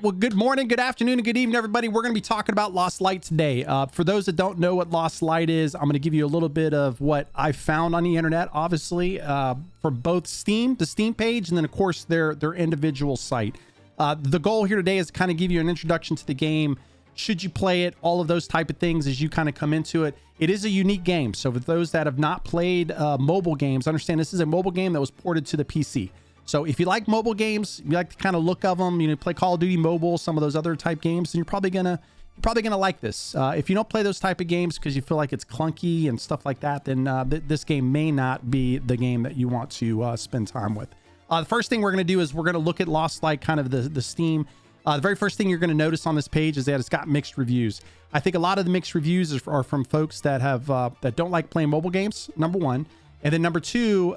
well, good morning, good afternoon, and good evening, everybody. We're going to be talking about Lost Light today. For those that don't know what Lost Light is, I'm going to give you a little bit of what I found on the internet, obviously, from both Steam, the Steam page, and then, of course, their individual site. The goal here today is to kind of give you an introduction to the game. Should you play it? All of those type of things as you kind of come into it. It is a unique game. So for those that have not played mobile games, understand this is a mobile game that was ported to the PC. So if you like mobile games, you like the kind of look of them, you know, play Call of Duty Mobile, some of those other type games, then you're probably gonna like this. If you don't play those type of games because you feel like it's clunky and stuff like that, then this game may not be the game that you want to spend time with. The first thing we're gonna do is we're gonna look at Lost Light, kind of the Steam. The very first thing you're going to notice on this page is that it's got mixed reviews. I think a lot of the mixed reviews are from folks that have that don't like playing mobile games, number one. And then number two,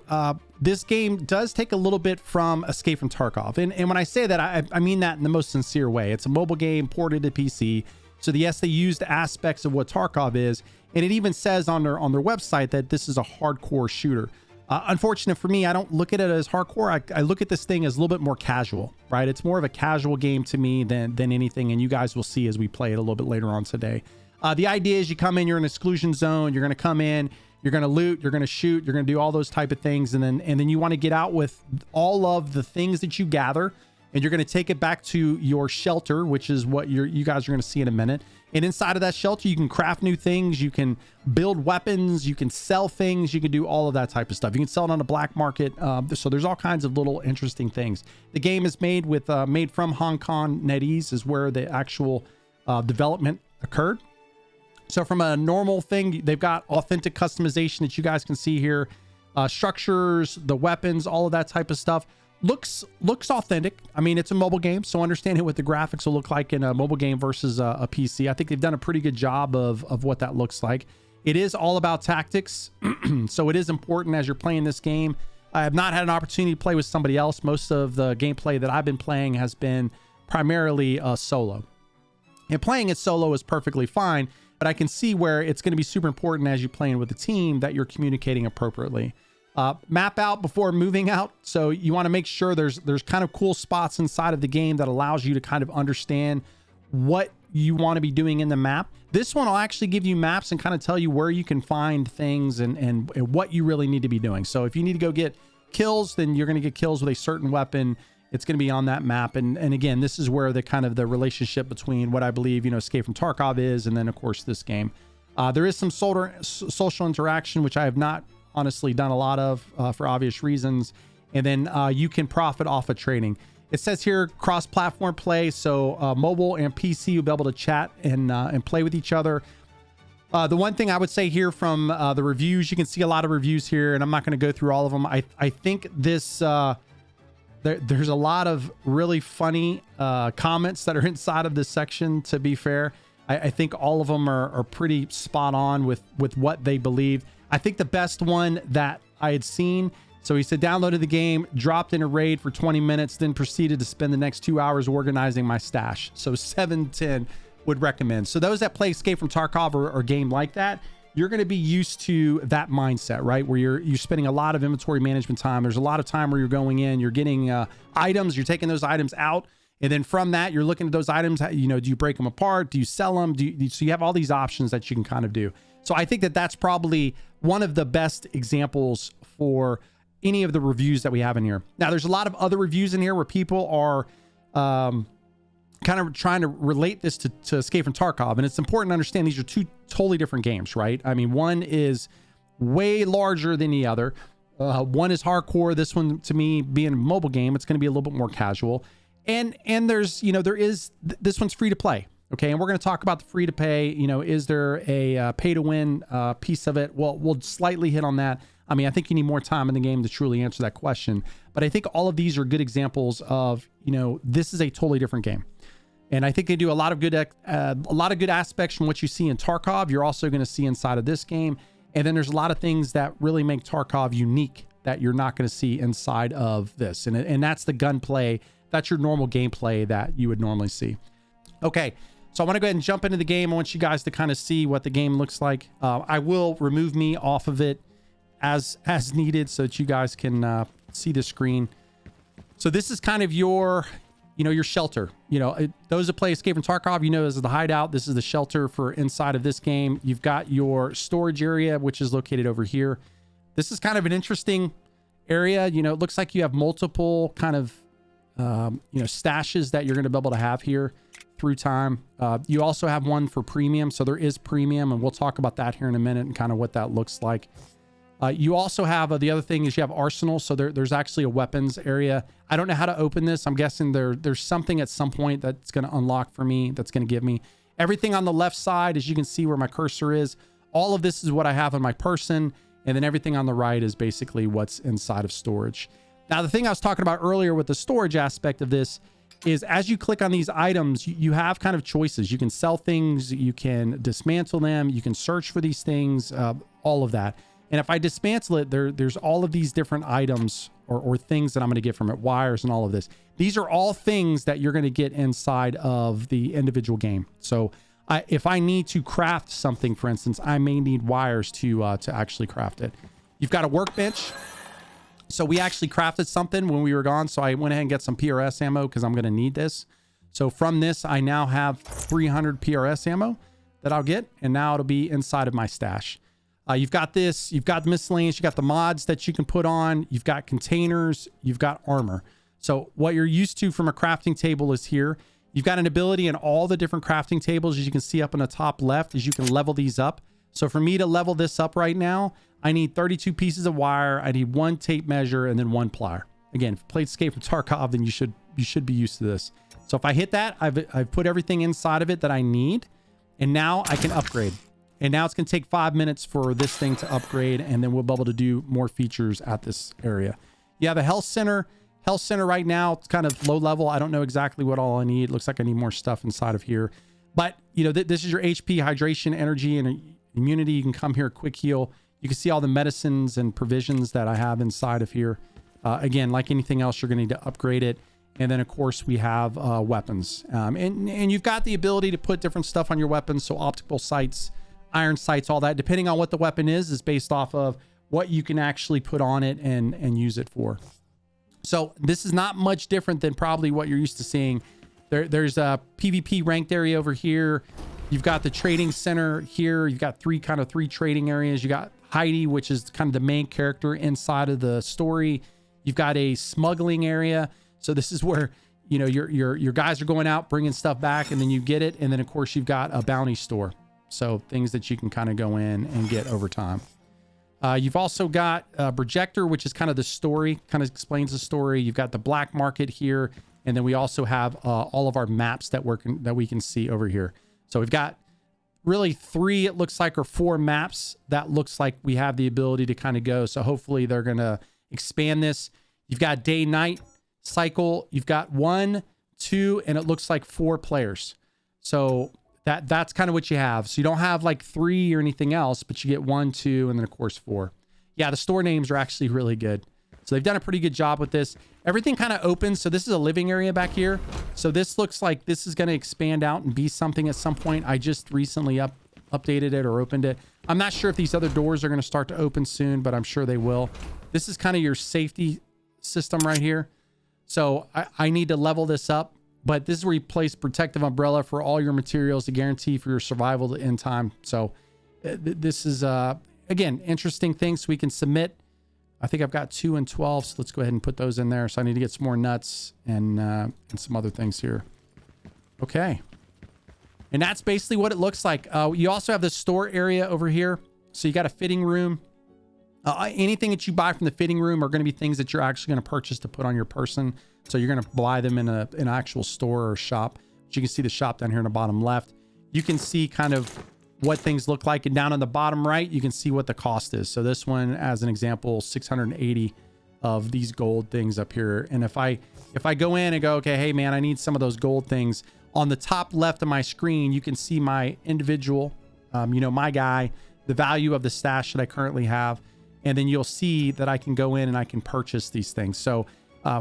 this game does take a little bit from Escape from Tarkov. And when I say that, I mean that in the most sincere way. It's a mobile game ported to PC. So yes, they used aspects of what Tarkov is. And it even says on their website that this is a hardcore shooter. Unfortunate for me, I don't look at it as hardcore. I look at this thing as a little bit more casual, right? It's more of a casual game to me than anything, and you guys will see as we play it a little bit later on today. The idea is you come in, you're in an exclusion zone, you're going to come in, you're going to loot, you're going to shoot, you're going to do all those type of things, and then you want to get out with all of the things that you gather, and you're going to take it back to your shelter, which is what you guys are going to see in a minute. And inside of that shelter, you can craft new things, you can build weapons, you can sell things, you can do all of that type of stuff. You can sell it on the black market. So there's all kinds of little interesting things. The game is made from Hong Kong. NetEase is where the actual development occurred. So from a normal thing, they've got authentic customization that you guys can see here. Structures, the weapons, all of that type of stuff. Looks authentic. I mean, it's a mobile game, so understanding what the graphics will look like in a mobile game versus a PC. I think they've done a pretty good job of what that looks like. It is all about tactics, so it is important as you're playing this game. I have not had an opportunity to play with somebody else. Most of the gameplay that I've been playing has been primarily solo. And playing it solo is perfectly fine, but I can see where it's going to be super important as you're playing with a team that you're communicating appropriately. Map out before moving out. So you want to make sure there's kind of cool spots inside of the game that allows you to kind of understand what you want to be doing in the map. This one will actually give you maps and kind of tell you where you can find things and what you really need to be doing. So if you need to go get kills, then you're going to get kills with a certain weapon. It's going to be on that map. And again, this is where the kind of the relationship between what I believe, Escape from Tarkov is, and then of course this game. There is some social interaction, which I have not honestly done a lot of for obvious reasons. And then you can profit off of trading. It says here cross-platform play, so mobile and PC you'll be able to chat and play with each other. The one thing I would say here from the reviews, you can see a lot of reviews here, and I'm not going to go through all of them. I think this there's a lot of really funny comments that are inside of this section, to be fair. I think all of them are pretty spot on with what they believe. I think the best one that I had seen, so he said, downloaded the game, dropped in a raid for 20 minutes, then proceeded to spend the next 2 hours organizing my stash. So 7-10 would recommend. So those that play Escape from Tarkov or a game like that, you're going to be used to that mindset, right? Where you're spending a lot of inventory management time. There's a lot of time where you're going in, you're getting items, you're taking those items out. And then from that, you're looking at those items, do you break them apart? Do you sell them? So you have all these options that you can kind of do. So I think that's probably one of the best examples for any of the reviews that we have in here. Now, there's a lot of other reviews in here where people are kind of trying to relate this to Escape from Tarkov. And it's important to understand these are two totally different games, right? I mean, one is way larger than the other. One is hardcore. This one, to me, being a mobile game, it's going to be a little bit more casual. And there's, this one's free to play. Okay, and we're going to talk about the free to pay. Is there a pay to win piece of it? Well, we'll slightly hit on that. I mean, I think you need more time in the game to truly answer that question. But I think all of these are good examples of, this is a totally different game. And I think they do a lot of good aspects from what you see in Tarkov. You're also going to see inside of this game. And then there's a lot of things that really make Tarkov unique that you're not going to see inside of this. And that's the gunplay. That's your normal gameplay that you would normally see. Okay. So I want to go ahead and jump into the game. I want you guys to kind of see what the game looks like. I will remove me off of it as needed so that you guys can see the screen. So this is kind of your, your shelter. Those that play Escape from Tarkov, this is the hideout. This is the shelter for inside of this game. You've got your storage area, which is located over here. This is kind of an interesting area. It looks like you have multiple kind of, stashes that you're going to be able to have here through time. You also have one for premium. So there is premium, and we'll talk about that here in a minute and kind of what that looks like. You also have, the other thing is you have arsenal. So there's actually a weapons area. I don't know how to open this. I'm guessing there's something at some point that's going to unlock for me, that's going to give me everything on the left side. As you can see where my cursor is, all of this is what I have on my person. And then everything on the right is basically what's inside of storage. Now, the thing I was talking about earlier with the storage aspect of this is as you click on these items, you have kind of choices. You can sell things, you can dismantle them, you can search for these things, all of that. And if I dismantle it, there's all of these different items or things that I'm going to get from it, wires and all of this. These are all things that you're going to get inside of the individual game. So if I need to craft something, for instance, I may need wires to actually craft it. You've got a workbench. So we actually crafted something when we were gone. So I went ahead and get some PRS ammo because I'm going to need this. So from this, I now have 300 PRS ammo that I'll get. And now it'll be inside of my stash. You've got this, you've got miscellaneous, you got the mods that you can put on, you've got containers, you've got armor. So what you're used to from a crafting table is here. You've got an ability in all the different crafting tables, as you can see up in the top left, is you can level these up. So for me to level this up right now, I need 32 pieces of wire, I need 1 tape measure, and then 1 plier. Again, if you played Escape from Tarkov, then you should be used to this. So if I hit that, I've put everything inside of it that I need, and now I can upgrade. And now it's going to take 5 minutes for this thing to upgrade, and then we'll be able to do more features at this area. You have a health center. Health center right now, it's kind of low level. I don't know exactly what all I need. Looks like I need more stuff inside of here. But, this is your HP, hydration, energy, and immunity. You can come here, quick heal. You can see all the medicines and provisions that I have inside of here. Again, like anything else, you're going to need to upgrade it. And then, of course, we have weapons. And you've got the ability to put different stuff on your weapons. So optical sights, iron sights, all that, depending on what the weapon is based off of what you can actually put on it and use it for. So this is not much different than probably what you're used to seeing. There's a PvP ranked area over here. You've got the trading center here. You've got three trading areas. You got Heidi, which is kind of the main character inside of the story. You've got a smuggling area. So this is where, your guys are going out, bringing stuff back, and then you get it. And then, of course, you've got a bounty store. So things that you can kind of go in and get over time. You've also got a projector, which is kind of the story, kind of explains the story. You've got the black market here. And then we also have all of our maps that we can see over here. So we've got really 3, it looks like, or 4 maps that looks like we have the ability to kind of go. So hopefully they're going to expand this. You've got day night cycle. You've got 1, 2, and it looks like 4 players. So that's kind of what you have. So you don't have like 3 or anything else, but you get 1, 2, and then of course 4. Yeah, the store names are actually really good. So they've done a pretty good job with this. Everything kind of opens. So this is a living area back here. So this looks like this is going to expand out and be something at some point. I just recently updated it or opened it. I'm not sure if these other doors are going to start to open soon, but I'm sure they will. This is kind of your safety system right here. So I need to level this up. But this is where you place protective umbrella for all your materials to guarantee for your survival to end time. So this is, again, interesting things we can submit. I think I've got 2 and 12, so let's go ahead and put those in there. So I need to get some more nuts and some other things here. Okay. And that's basically what it looks like. You also have the store area over here. So you got a fitting room. Anything that you buy from the fitting room are going to be things that you're actually going to purchase to put on your person. So you're going to buy them in an actual store or shop. But you can see the shop down here in the bottom left. You can see kind of what things look like. And down on the bottom right, you can see what the cost is. So this one, as an example, 680 of these gold things up here. And if I go in and go, okay, hey man, I need some of those gold things. On the top left of my screen, you can see my individual, my guy, the value of the stash that I currently have. And then you'll see that I can go in and I can purchase these things. So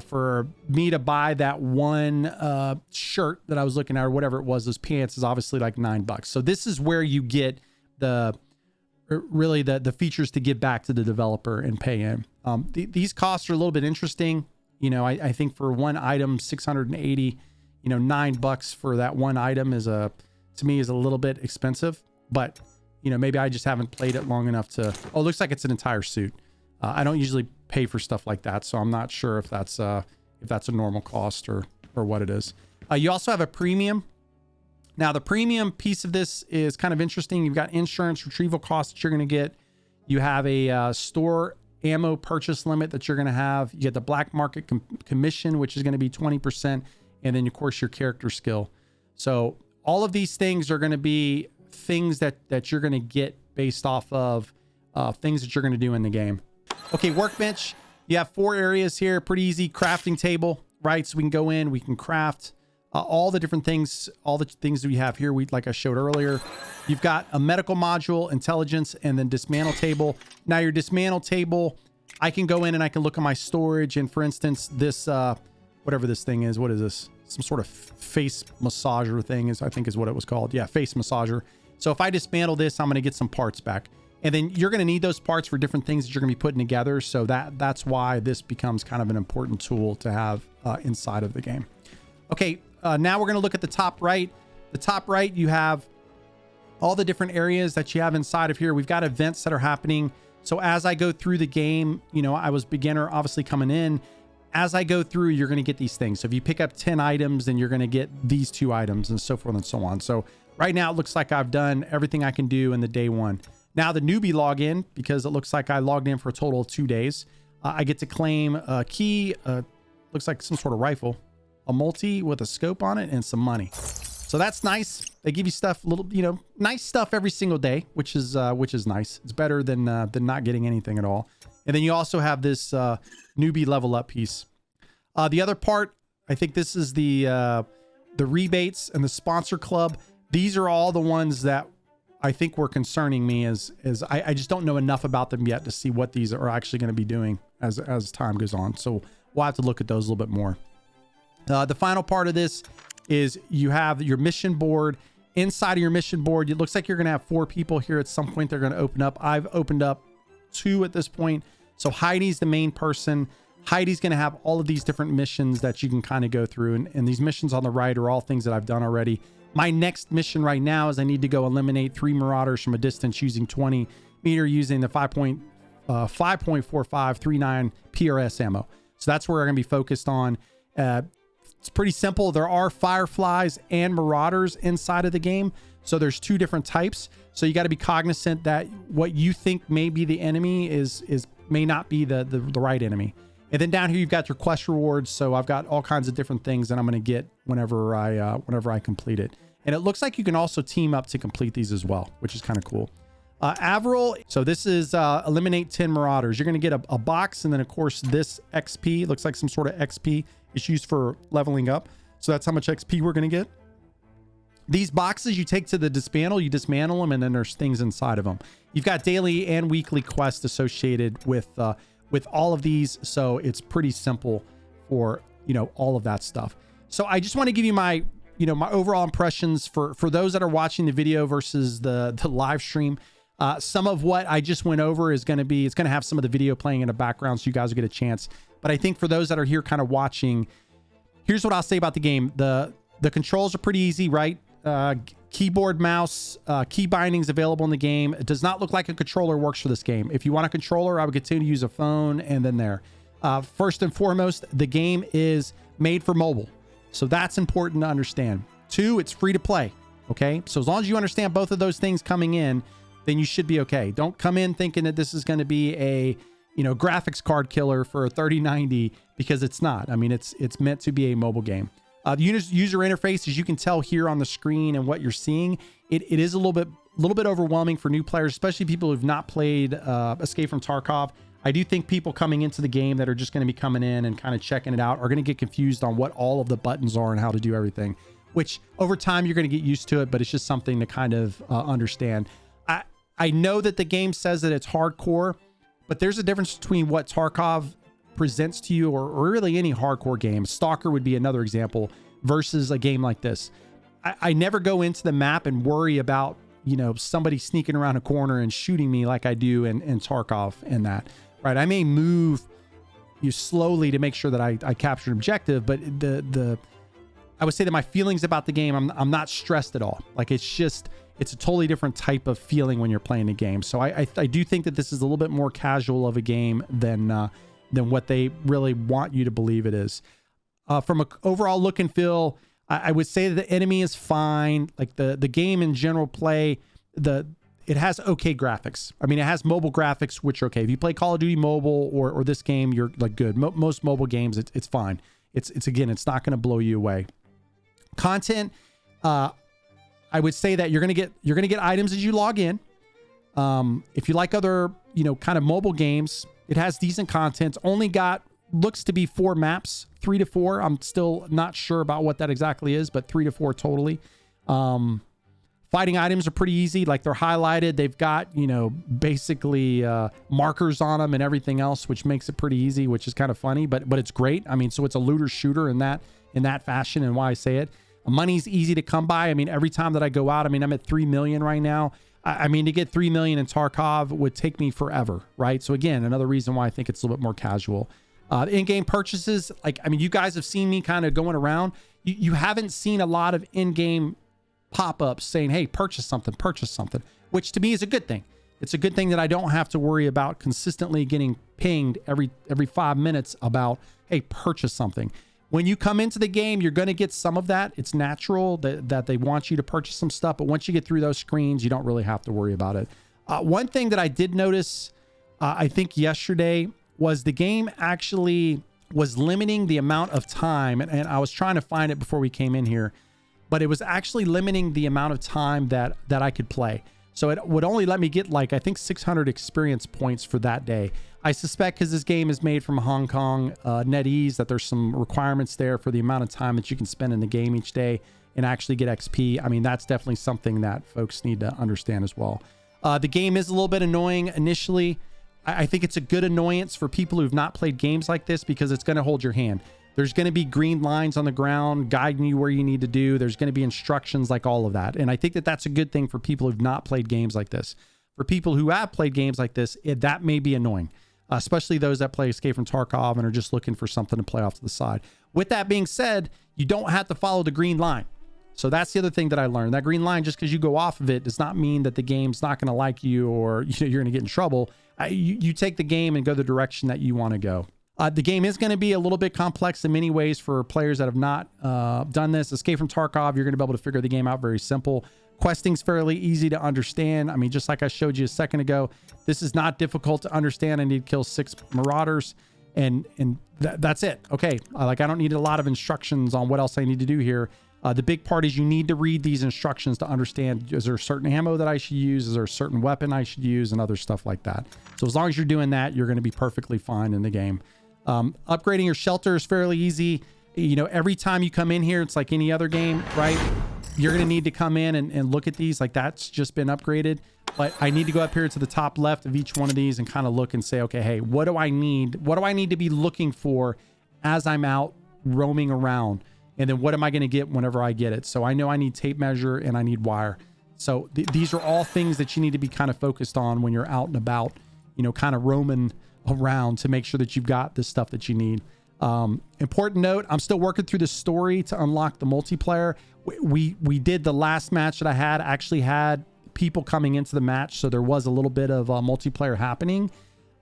for me to buy that one shirt that I was looking at, or whatever it was, those pants, is obviously like $9. So this is where you get the features to give back to the developer and pay in. These costs are a little bit interesting. I think for one item, 680, you know, $9 for that one item is to me is a little bit expensive, but you know, maybe I just haven't played it long enough to, oh, it looks like it's an entire suit. I don't usually pay for stuff like that, so I'm not sure if that's a normal cost or what it is. You also have a premium. Now the premium piece of this is kind of interesting. You've got insurance retrieval costs that you're going to get. You have a store ammo purchase limit that you're going to have. You get the black market commission, which is going to be 20%. And then of course your character skill. So all of these things are going to be things that you're going to get based off of things that you're going to do in the game. Okay, workbench. You have 4 areas here. Pretty easy crafting table, right? So we can go in, we can craft all the different things, all the things that we have here. Like I showed earlier, you've got a medical module, intelligence, and then dismantle table. Now your dismantle table, I can go in and I can look at my storage. And for instance, this, whatever this thing is, what is this? Some sort of face massager thing I think is what it was called. Yeah, face massager. So if I dismantle this, I'm going to get some parts back. And then you're going to need those parts for different things that you're going to be putting together. So that's why this becomes kind of an important tool to have inside of the game. Okay, now we're going to look at the top right. The top right, you have all the different areas that you have inside of here. We've got events that are happening. So as I go through the game, you know, I was beginner, obviously coming in. As I go through, you're going to get these things. So if you pick up 10 items, then you're going to get these 2 items and so forth and so on. So right now it looks like I've done everything I can do in the day 1. Now the newbie login, because it looks like I logged in for a total of 2 days. I get to claim a key, looks like some sort of rifle, a multi with a scope on it, and some money. So that's nice. They give you stuff, little, you know, nice stuff every single day, which is nice. It's better than not getting anything at all. And then you also have this newbie level up piece. The other part, I think this is the rebates and the sponsor club. These are all the ones that I think were concerning me as I just don't know enough about them yet to see what these are actually going to be doing as time goes on. So we'll have to look at those a little bit more. The final part of this is you have your mission board. Inside of your mission board, it looks like you're going to have 4 people here. At some point, they're going to open up. I've opened up 2 at this point. So Heidi's the main person. Heidi's going to have all of these different missions that you can kind of go through. And these missions on the right are all things that I've done already. My next mission right now is I need to go eliminate 3 marauders from a distance using 20 meter using the 5.4539 PRS ammo. So that's where we're going to be focused on. It's pretty simple. There are fireflies and marauders inside of the game. So there's 2 different types. So you got to be cognizant that what you think may be the enemy may not be the right enemy. And then down here, you've got your quest rewards. So I've got all kinds of different things that I'm going to get whenever I complete it. And it looks like you can also team up to complete these as well, which is kind of cool. Avril. So this is eliminate 10 marauders. You're going to get a box. And then of course this XP looks like some sort of XP is used for leveling up. So that's how much XP we're going to get. These boxes you take to the dismantle, you dismantle them, and then there's things inside of them. You've got daily and weekly quests associated with all of these. So it's pretty simple for, you know, all of that stuff. So I just want to give you my, you know, my overall impressions for those that are watching the video versus the live stream. Some of what I just went over is going to be, it's going to have some of the video playing in the background so you guys will get a chance. But I think for those that are here kind of watching, here's what I'll say about the game. The controls are pretty easy, right? Keyboard, mouse, key bindings available in the game. It does not look like a controller works for this game. If you want a controller, I would continue to use a phone and then there. First and foremost, the game is made for mobile. So that's important to understand. 2, it's free to play. Okay. So as long as you understand both of those things coming in, then you should be okay. Don't come in thinking that this is going to be a, you know, graphics card killer for a 3090 because it's not. I mean, it's meant to be a mobile game. The user interface, as you can tell here on the screen and what you're seeing, it is a little bit overwhelming for new players, especially people who've not played Escape from Tarkov. I do think people coming into the game that are just going to be coming in and kind of checking it out are going to get confused on what all of the buttons are and how to do everything, which over time you're going to get used to it, but it's just something to kind of understand. I know that the game says that it's hardcore, but there's a difference between what Tarkov presents to you or really any hardcore game. Stalker would be another example versus a game like this. I never go into the map and worry about, you know, somebody sneaking around a corner and shooting me like I do in Tarkov and that, right? I may move you slowly to make sure that I capture an objective, but I would say that my feelings about the game, I'm not stressed at all. Like it's a totally different type of feeling when you're playing the game. So I do think that this is a little bit more casual of a game than what they really want you to believe it is. From an overall look and feel, I would say that the enemy is fine. Like the game in general play, it has okay graphics. I mean, it has mobile graphics, which are okay. If you play Call of Duty mobile or this game, you're like good. Most mobile games, it's fine. It's again, it's not going to blow you away. Content, I would say that you're gonna get items as you log in. If you like other, kind of mobile games, it has decent content. Looks to be 4 maps, 3 to 4. I'm still not sure about what that exactly is, but 3 to 4 totally. Fighting items are pretty easy. Like they're highlighted. They've got, basically markers on them and everything else, which makes it pretty easy, which is kind of funny, but it's great. I mean, so it's a looter shooter in that fashion, and why I say it. Money's easy to come by. I mean, every time that I go out, I mean, I'm at 3 million right now. I mean, to get 3 million in Tarkov would take me forever, right? So again, another reason why I think it's a little bit more casual. In-game purchases, you guys have seen me kind of going around. You haven't seen a lot of in-game pop-ups saying, hey, purchase something, which to me is a good thing. It's a good thing that I don't have to worry about consistently getting pinged every 5 minutes about, hey, purchase something. When you come into the game, you're going to get some of that. It's natural that they want you to purchase some stuff, but once you get through those screens, you don't really have to worry about it. One thing that I did notice, I think yesterday, was the game actually was limiting the amount of time, and I was trying to find it before we came in here, but it was actually limiting the amount of time that I could play. So it would only let me get I think 600 experience points for that day. I suspect because this game is made from Hong Kong NetEase that there's some requirements there for the amount of time that you can spend in the game each day and actually get XP. I mean, that's definitely something that folks need to understand as well. The game is a little bit annoying initially. I think it's a good annoyance for people who've not played games like this because it's going to hold your hand. There's going to be green lines on the ground guiding you where you need to do. There's going to be instructions, like all of that. And I think that that's a good thing for people who've not played games like this. For people who have played games like this, that may be annoying, especially those that play Escape from Tarkov and are just looking for something to play off to the side. With that being said, you don't have to follow the green line. So that's the other thing that I learned. That green line, just because you go off of it, does not mean that the game's not going to like you or you're going to get in trouble. You take the game and go the direction that you want to go. The game is going to be a little bit complex in many ways for players that have not done this. Escape from Tarkov, you're going to be able to figure the game out very simple. Questing's fairly easy to understand. I mean, just like I showed you a second ago, this is not difficult to understand. I need to kill 6 marauders and that's it. Okay. I don't need a lot of instructions on what else I need to do here. The big part is you need to read these instructions to understand, is there certain ammo that I should use? Is there a certain weapon I should use, and other stuff like that. So as long as you're doing that, you're going to be perfectly fine in the game. Upgrading your shelter is fairly easy. Every time you come in here, it's like any other game, right? You're going to need to come in and look at these. Like that's just been upgraded. But I need to go up here to the top left of each one of these and kind of look and say, okay, hey, what do I need? What do I need to be looking for as I'm out roaming around? And then what am I going to get whenever I get it? So I know I need tape measure and I need wire. So these are all things that you need to be kind of focused on when you're out and about, kind of roaming around to make sure that you've got the stuff that you need. Important note, I'm still working through the story to unlock the multiplayer. We did the last match that I actually had people coming into the match. So there was a little bit of multiplayer happening.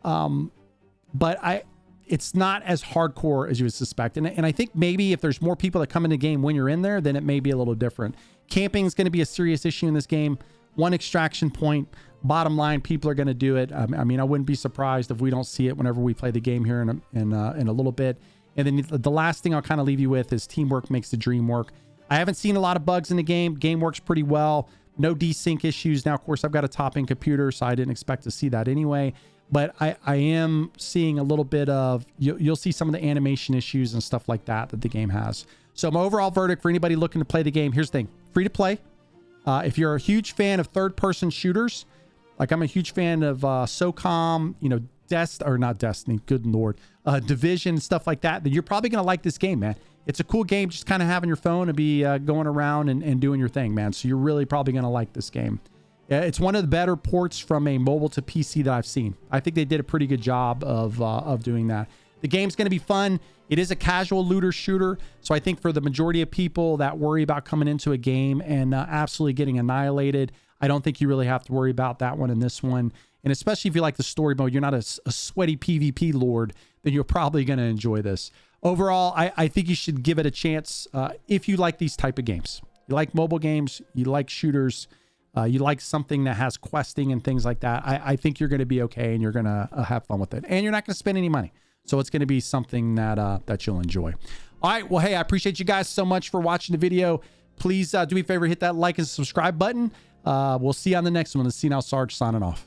But it's not as hardcore as you would suspect. And I think maybe if there's more people that come in the game when you're in there, then it may be a little different. Camping is going to be a serious issue in this game. One extraction point. Bottom line, people are going to do it. I mean, I wouldn't be surprised if we don't see it whenever we play the game here in a little bit. And then the last thing I'll kind of leave you with is teamwork makes the dream work. I haven't seen a lot of bugs in the game. Game works pretty well. No desync issues. Now, of course, I've got a top-end computer, so I didn't expect to see that anyway. But I am seeing a little bit of, you'll see some of the animation issues and stuff like that the game has. So my overall verdict for anybody looking to play the game, here's the thing. Free to play. If you're a huge fan of third-person shooters, like I'm a huge fan of SOCOM, not Destiny, good Lord, Division, stuff like that, then you're probably going to like this game, man. It's a cool game, just kind of having your phone and be going around and doing your thing, man. So you're really probably going to like this game. It's one of the better ports from a mobile to PC that I've seen. I think they did a pretty good job of doing that. The game's going to be fun. It is a casual looter shooter. So I think for the majority of people that worry about coming into a game and absolutely getting annihilated, I don't think you really have to worry about that one in this one. And especially if you like the story mode, you're not a sweaty PvP lord, then you're probably going to enjoy this. Overall, I think you should give it a chance if you like these type of games. You like mobile games, you like shooters, you like something that has questing and things like that. I think you're going to be okay and you're going to have fun with it. And you're not going to spend any money. So it's going to be something that that you'll enjoy. All right. Well, hey, I appreciate you guys so much for watching the video. Please do me a favor, hit that like and subscribe button. We'll see you on the next one. This is SenileSarge signing off.